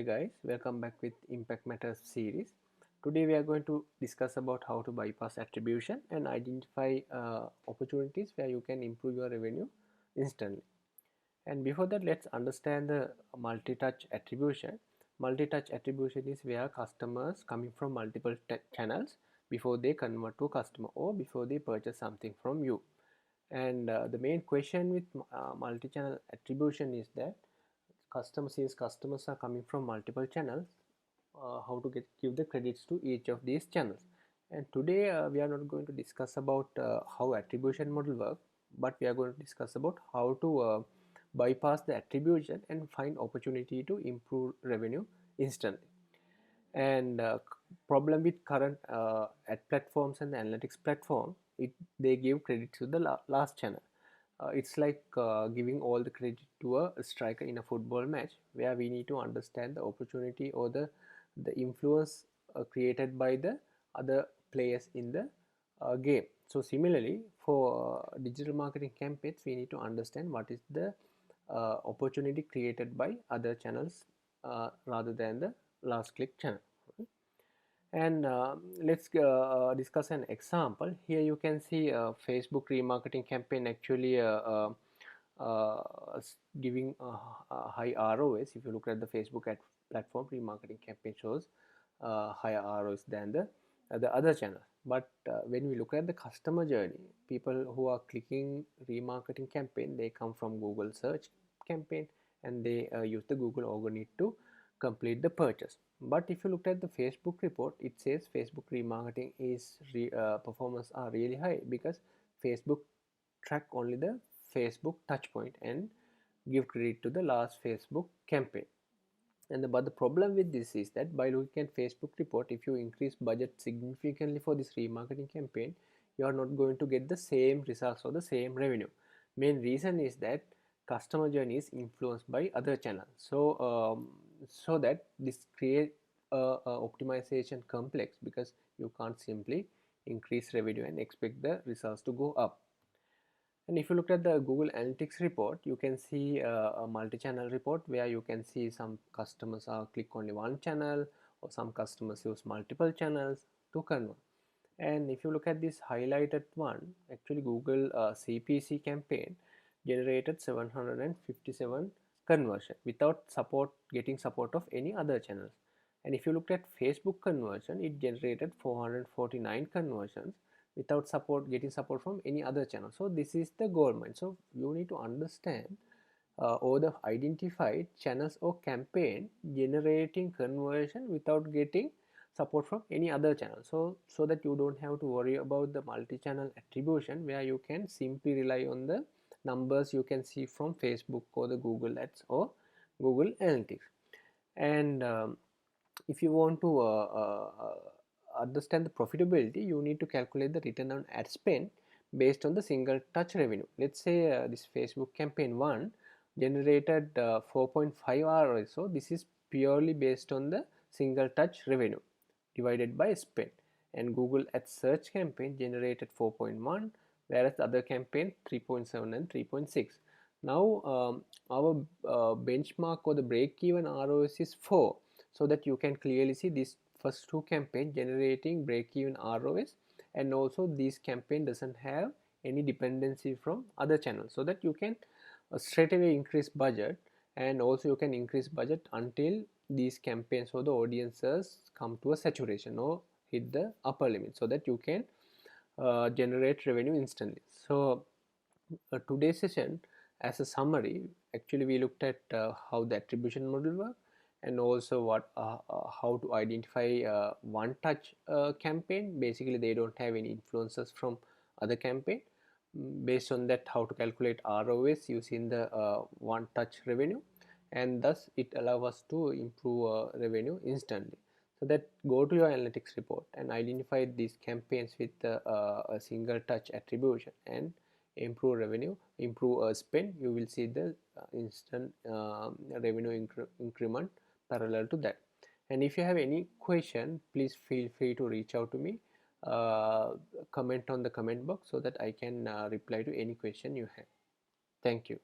guys, welcome back with Impact Matters series. Today we are going to discuss about how to bypass attribution and identify opportunities where you can improve your revenue instantly. And before that, let's understand the multi-touch attribution. Multi-touch attribution is where customers coming from multiple channels before they convert to a customer or before they purchase something from you. And the main question with multi-channel attribution is that since customers are coming from multiple channels, how to give the credits to each of these channels. And today we are not going to discuss about how attribution model work, but we are going to discuss about how to bypass the attribution and find opportunity to improve revenue instantly. And problem with current ad platforms and the analytics platform, they give credit to the last channel. It's like giving all the credit to a striker in a football match, where we need to understand the opportunity or the influence created by the other players in the game. So similarly, for digital marketing campaigns, we need to understand what is the opportunity created by other channels rather than the last click channel. And let's discuss an example. Here you can see a Facebook remarketing campaign actually giving high ROS. If you look at the Facebook ad platform, remarketing campaign shows higher ROS than the other channel. But when we look at the customer journey, people who are clicking remarketing campaign, they come from Google search campaign and they use the Google organic to complete the purchase. But if you look at the Facebook report, it says Facebook remarketing is performance are really high because Facebook track only the Facebook touch point and give credit to the last Facebook campaign. But the problem with this is that by looking at Facebook report, if you increase budget significantly for this remarketing campaign, you are not going to get the same results or the same revenue. Main reason is that customer journey is influenced by other channels. So that this create a optimization complex, because you can't simply increase revenue and expect the results to go up. And if you look at the Google Analytics report, you can see a multi-channel report where you can see some customers are click only one channel, or some customers use multiple channels to convert. And if you look at this highlighted one, actually Google CPC campaign generated 757 conversion without getting support of any other channels. And if you look at Facebook conversion, it generated 449 conversions without getting support from any other channel. So this is the gold mine. So you need to understand or the identified channels or campaign generating conversion without getting support from any other channel, so that you don't have to worry about the multi-channel attribution, where you can simply rely on the numbers you can see from Facebook or the Google Ads or Google Analytics. And if you want to understand the profitability, you need to calculate the return on ad spend based on the single touch revenue. Let's say this Facebook campaign 1 generated 4.5 ROI. So this is purely based on the single touch revenue divided by spend. And Google Ads search campaign generated 4.1, whereas the other campaign 3.7 and 3.6. Now our benchmark or the break-even ROS is 4, so that you can clearly see this first two campaign generating break-even ROS, and also this campaign doesn't have any dependency from other channels, so that you can straight away increase budget, and also you can increase budget until these campaigns or the audiences come to a saturation or hit the upper limit, so that you can generate revenue instantly. So today's session, as a summary, actually we looked at how the attribution model works, and also how to identify one touch campaign. Basically they don't have any influences from other campaign. Based on that, how to calculate ROS using the one touch revenue, and thus it allows us to improve revenue instantly. So that go to your analytics report and identify these campaigns with a single touch attribution and improve revenue, improve spend. You will see the instant revenue increment parallel to that. And if you have any question, please feel free to reach out to me, comment on the comment box, so that I can reply to any question you have. Thank you.